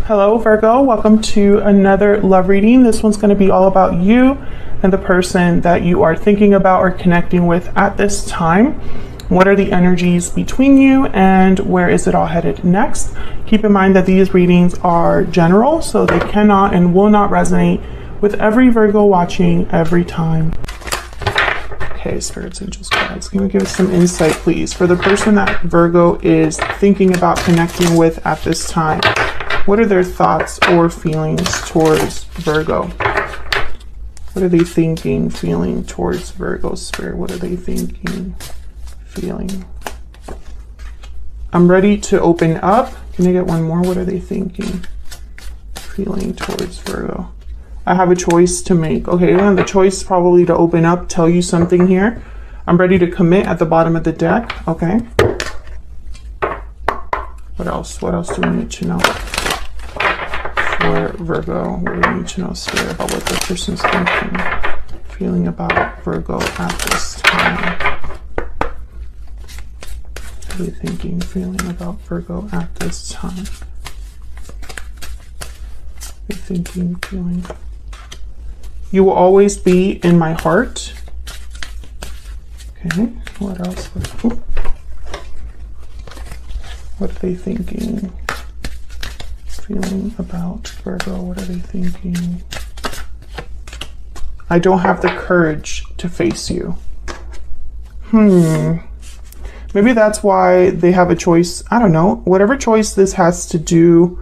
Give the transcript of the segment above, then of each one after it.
Hello Virgo, welcome to another love reading. This one's going to be all about you and the person that you are thinking about or connecting with at this time. What are the energies between you and where is it all headed next? Keep in mind that these readings are general, so they cannot and will not resonate with every Virgo watching every time. Okay, spirits, angels, guides, can you give us some insight, please, for the person that Virgo is thinking about connecting with at this time? What are their thoughts or feelings towards Virgo? What are they thinking, feeling towards Virgo, spirit? What are they thinking, feeling? I'm ready to open up. Can I get one more? What are they thinking, feeling towards Virgo? I have a choice to make. Okay, and the choice probably to open up, tell you something here. I'm ready to commit at the bottom of the deck. Okay. What else? What else do we need to know for Virgo? What do we need to know, spirit, about what the person's thinking, feeling about Virgo at this time? What are they thinking, feeling about Virgo at this time? They're thinking, feeling. You will always be in my heart. Okay, what else? What are they thinking, feeling about Virgo? What are they thinking? I don't have the courage to face you. Maybe that's why they have a choice. I don't know. Whatever choice this has to do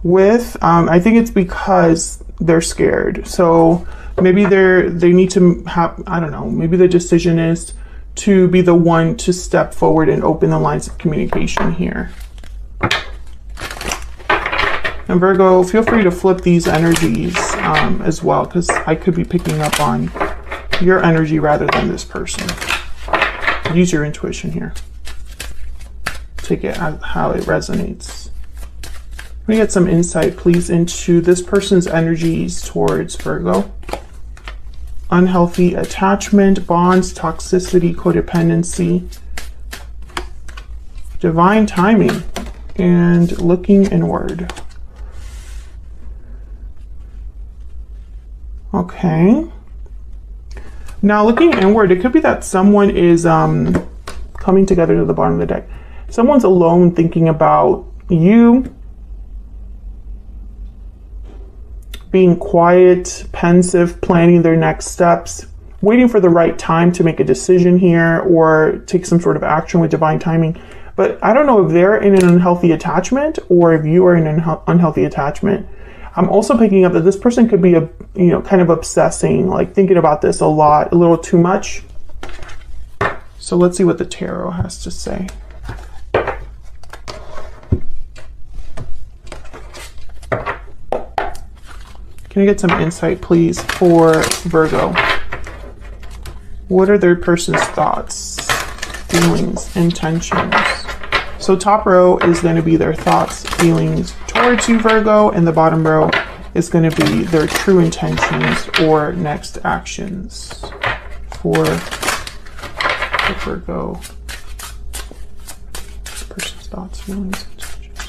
with, I think it's because they're scared. So maybe they need to have, I don't know, maybe the decision is to be the one to step forward and open the lines of communication here. And Virgo, feel free to flip these energies as well, because I could be picking up on your energy rather than this person. Use your intuition here. Take it how it resonates. Let me get some insight, please, into this person's energies towards Virgo. Unhealthy attachment, bonds, toxicity, codependency, divine timing, and looking inward. Okay. Now, looking inward, it could be that someone is coming together to the bottom of the deck. Someone's alone thinking about you, being quiet, pensive, planning their next steps, waiting for the right time to make a decision here or take some sort of action with divine timing. But I don't know if they're in an unhealthy attachment or if you are in an unhealthy attachment. I'm also picking up that this person could be kind of obsessing, like thinking about this a lot, a little too much. So let's see what the tarot has to say. Can I get some insight, please, for Virgo? What are their person's thoughts, feelings, intentions? So top row is going to be their thoughts, feelings towards you, Virgo, and the bottom row is going to be their true intentions or next actions for Virgo. This person's thoughts, feelings, intentions.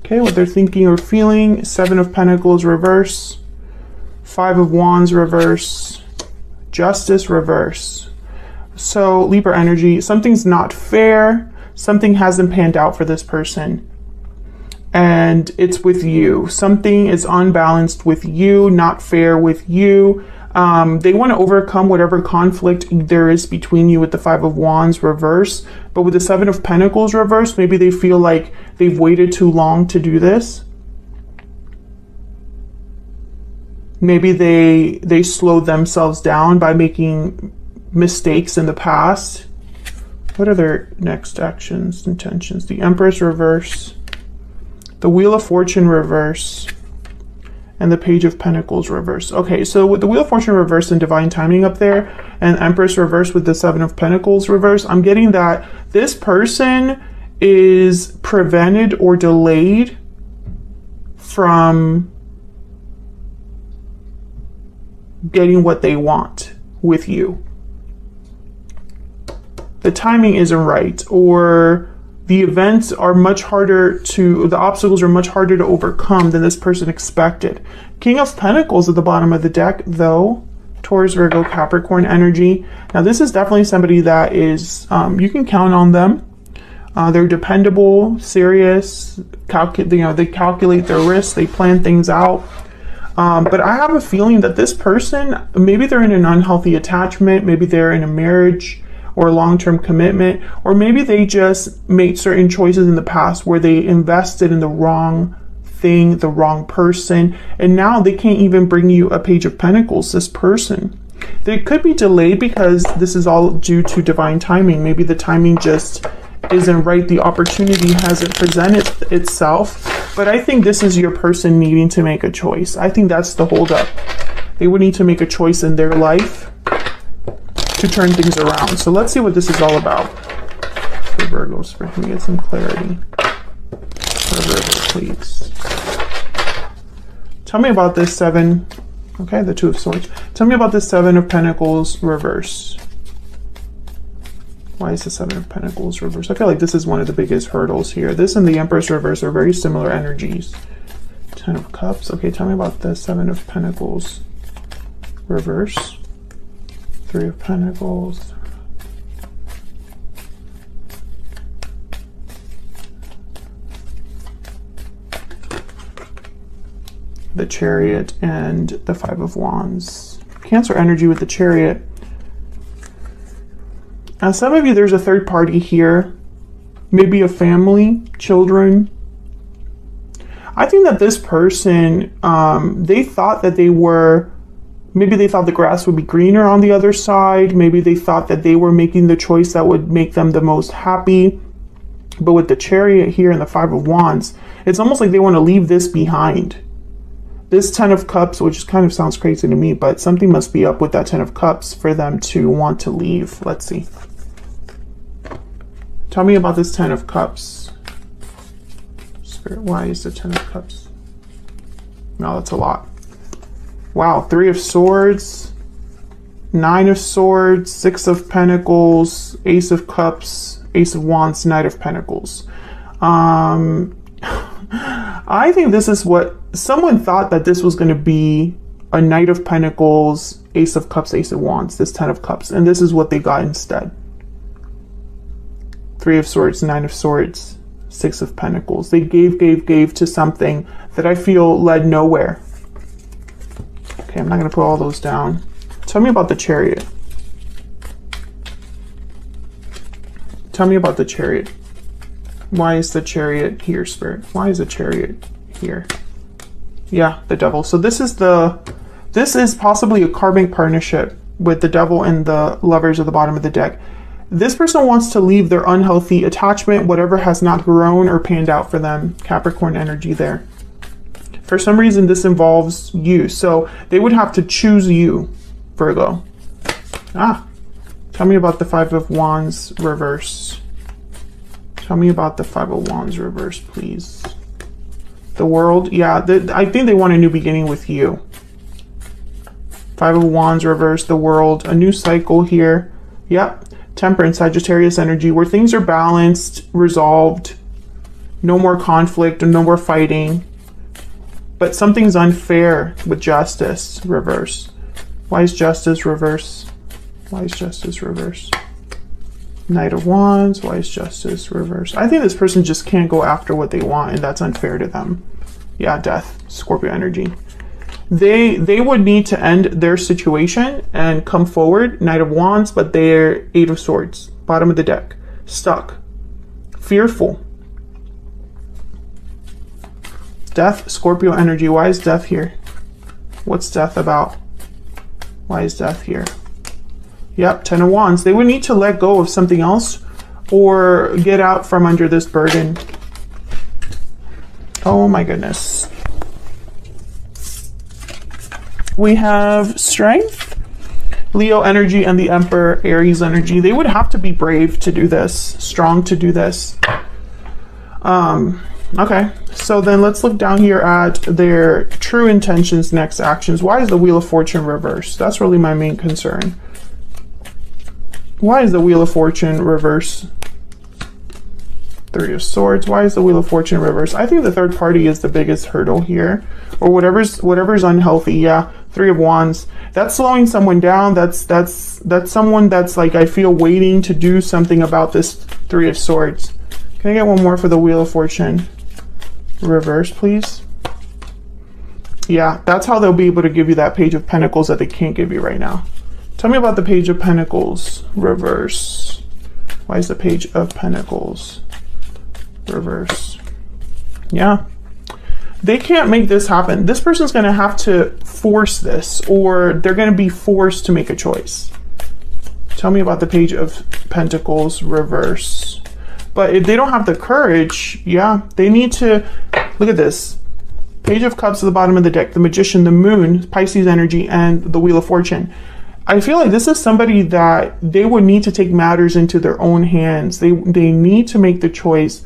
Okay, what they're thinking or feeling. 7 of Pentacles reverse, 5 of Wands reverse, Justice reverse. So Libra energy, something's not fair, something hasn't panned out for this person, and it's with you. Something is unbalanced with you, not fair with you. They want to overcome whatever conflict there is between you with the 5 of Wands reverse, but with the 7 of Pentacles reverse, maybe they feel like they've waited too long to do this. Maybe they slowed themselves down by making mistakes in the past. What are their next actions, intentions? The Empress reverse, the Wheel of Fortune reverse, and the Page of Pentacles reverse. Okay, so with the Wheel of Fortune reverse and divine timing up there, and Empress reverse with the 7 of Pentacles reverse, I'm getting that this person is prevented or delayed from getting what they want with you. the timing isn't right, or the events are much harder to, the obstacles are much harder to overcome than this person expected. King of Pentacles at the bottom of the deck, though. Taurus, Virgo, Capricorn energy. Now, this is definitely somebody that is, you can count on them. They're dependable, serious, they calculate their risks, they plan things out. But I have a feeling that this person, maybe they're in an unhealthy attachment, maybe they're in a marriage or a long-term commitment, or maybe they just made certain choices in the past where they invested in the wrong thing, the wrong person, and now they can't even bring you a Page of Pentacles, this person. They could be delayed because this is all due to divine timing. Maybe the timing just isn't right, the opportunity hasn't presented itself. But I think this is your person needing to make a choice. I think that's the holdup. They would need to make a choice in their life to turn things around. So let's see what this is all about. For Virgos, can we get some clarity? For Virgo, please. Tell me about this 7. Okay, the 2 of Swords. Tell me about this 7 of Pentacles reverse. Why is the 7 of Pentacles reverse? I feel like this is one of the biggest hurdles here. This and the Empress reverse are very similar energies. 10 of Cups. Okay, tell me about the 7 of Pentacles reverse. 3 of Pentacles. The Chariot and the 5 of Wands. Cancer energy with the Chariot. Now, some of you, there's a third party here. Maybe a family, children. I think that this person, they thought that they were, maybe they thought the grass would be greener on the other side. Maybe they thought that they were making the choice that would make them the most happy. But with the Chariot here and the 5 of Wands, it's almost like they want to leave this behind. This 10 of Cups, which kind of sounds crazy to me, but something must be up with that 10 of Cups for them to want to leave. Let's see. Tell me about this 10 of Cups. Spirit, why is the 10 of Cups? No, that's a lot. Wow, 3 of Swords, 9 of Swords, 6 of Pentacles, Ace of Cups, Ace of Wands, Knight of Pentacles. I think this is what someone thought, that this was going to be a Knight of Pentacles, Ace of Cups, Ace of Wands, this 10 of Cups, and this is what they got instead. 3 of Swords, 9 of Swords, 6 of Pentacles. They gave to something that I feel led nowhere. Okay, I'm not going to put all those down. Tell me about the Chariot. Tell me about the Chariot. Why is the Chariot here, Spirit? Why is the Chariot here? Yeah, the Devil. So this is possibly a karmic partnership with the Devil and the Lovers at the bottom of the deck. This person wants to leave their unhealthy attachment, whatever has not grown or panned out for them. Capricorn energy there. For some reason, this involves you. So they would have to choose you, Virgo. Tell me about the 5 of Wands reverse. Tell me about the 5 of Wands reverse, please. The World. Yeah, I think they want a new beginning with you. 5 of Wands reverse, the World. A new cycle here. Yep. Temperance, Sagittarius energy, where things are balanced, resolved. No more conflict and no more fighting. But something's unfair with Justice reverse. Why is Justice reverse? Why is Justice reverse? Knight of Wands. Why is Justice reverse? I think this person just can't go after what they want, and that's unfair to them. Yeah, Death, Scorpio energy. They would need to end their situation and come forward. Knight of Wands, but they're 8 of Swords. Bottom of the deck. Stuck. Fearful. Death, Scorpio energy. Why is Death here? What's Death about? Why is Death here? Yep, 10 of Wands. They would need to let go of something else or get out from under this burden. Oh my goodness. We have Strength, Leo energy, and the Emperor, Aries energy. They would have to be brave to do this, strong to do this. Okay, so then let's look down here at their true intentions, next actions. Why is the Wheel of Fortune reversed? That's really my main concern. Why is the Wheel of Fortune reverse? Three of Swords. Why is the Wheel of Fortune reverse? I think the third party is the biggest hurdle here, or whatever's unhealthy. Yeah, Three of Wands. That's slowing someone down. That's someone that's like, I feel, waiting to do something about this Three of Swords. Can I get one more for the Wheel of Fortune reverse, please? Yeah, that's how they'll be able to give you that Page of Pentacles that they can't give you right now. Tell me about the Page of Pentacles reverse. Why is the Page of Pentacles reverse? Yeah, they can't make this happen. This person's going to have to force this, or they're going to be forced to make a choice. Tell me about the Page of Pentacles reverse. But if they don't have the courage, yeah, they need to, look at this. Page of Cups at the bottom of the deck, the Magician, the Moon, Pisces energy, and the Wheel of Fortune. I feel like this is somebody that they would need to take matters into their own hands. They need to make the choice.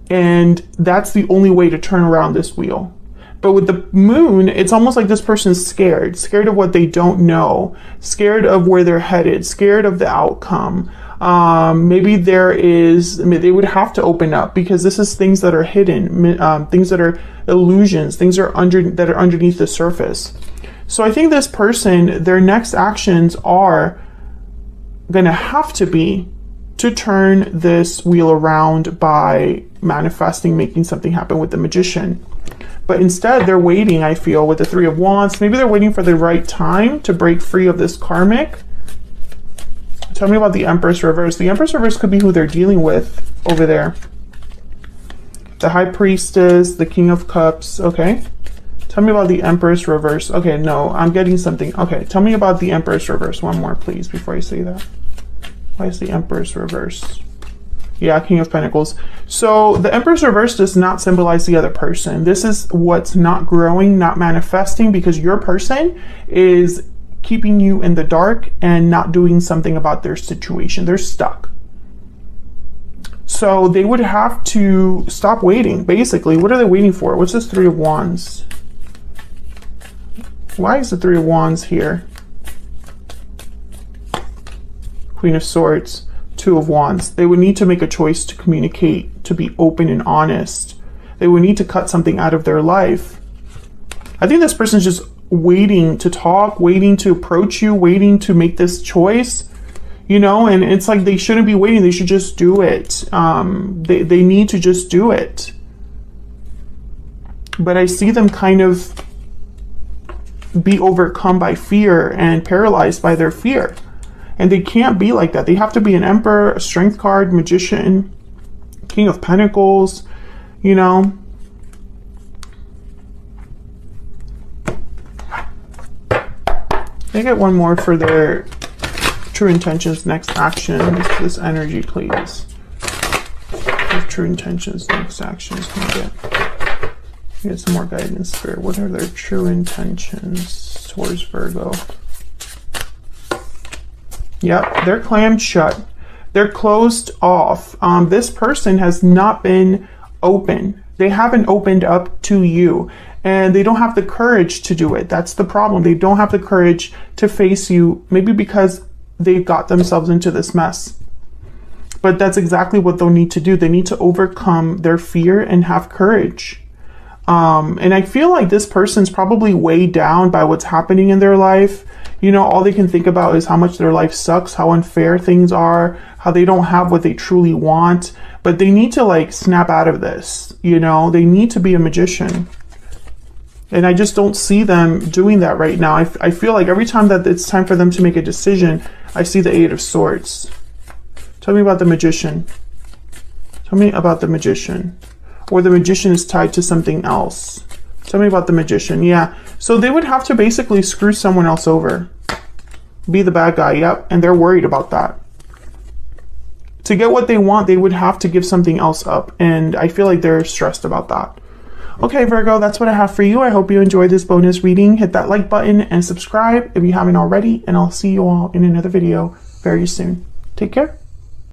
And that's the only way to turn around this wheel. But with the Moon, it's almost like this person's scared of what they don't know, scared of where they're headed, scared of the outcome. Maybe they would have to open up, because this is things that are hidden, things that are illusions, things that are underneath the surface. So I think this person, their next actions are going to have to be to turn this wheel around by manifesting, making something happen with the Magician. But instead, they're waiting, I feel, with the Three of Wands. Maybe they're waiting for the right time to break free of this karmic. Tell me about the Empress reverse. The Empress reverse could be who they're dealing with over there. The High Priestess, the King of Cups. Okay. Tell me about the Empress reverse. Okay, no, I'm getting something. Okay, tell me about the Empress reverse. One more, please, before I say that. Why is the Empress reverse? Yeah, King of Pentacles. So the Empress reverse does not symbolize the other person. This is what's not growing, not manifesting, because your person is keeping you in the dark and not doing something about their situation. They're stuck. So they would have to stop waiting, basically. What are they waiting for? What's this Three of Wands? Why is the Three of Wands here? Queen of Swords, Two of Wands. They would need to make a choice to communicate, to be open and honest. They would need to cut something out of their life. I think this person's just waiting to talk, waiting to approach you, waiting to make this choice, you know, and it's like they shouldn't be waiting. They should just do it. They need to just do it. But I see them kind of be overcome by fear and paralyzed by their fear. And they can't be like that. They have to be an Emperor, a Strength card, Magician, King of Pentacles, you know. Can I get one more for their true intentions, next actions? This energy, please. Their true intentions, next actions. Can I get some more guidance, Spirit? What are their true intentions towards Virgo? Yep, they're clammed shut. They're closed off. This person has not been open. They haven't opened up to you, and they don't have the courage to do it. That's the problem. They don't have the courage to face you, maybe because they've got themselves into this mess. But that's exactly what they'll need to do. They need to overcome their fear and have courage. And I feel like this person's probably weighed down by what's happening in their life. You know, all they can think about is how much their life sucks, how unfair things are, how they don't have what they truly want. But they need to like snap out of this, you know, they need to be a magician. And I just don't see them doing that right now. I feel like every time that it's time for them to make a decision, I see the Eight of Swords. Tell me about the Magician. Tell me about the Magician. Or the Magician is tied to something else. Tell me about the Magician. Yeah. So they would have to basically screw someone else over. Be the bad guy. Yep. And they're worried about that. To get what they want, they would have to give something else up. And I feel like they're stressed about that. Okay, Virgo, that's what I have for you. I hope you enjoyed this bonus reading. Hit that like button and subscribe if you haven't already. And I'll see you all in another video very soon. Take care.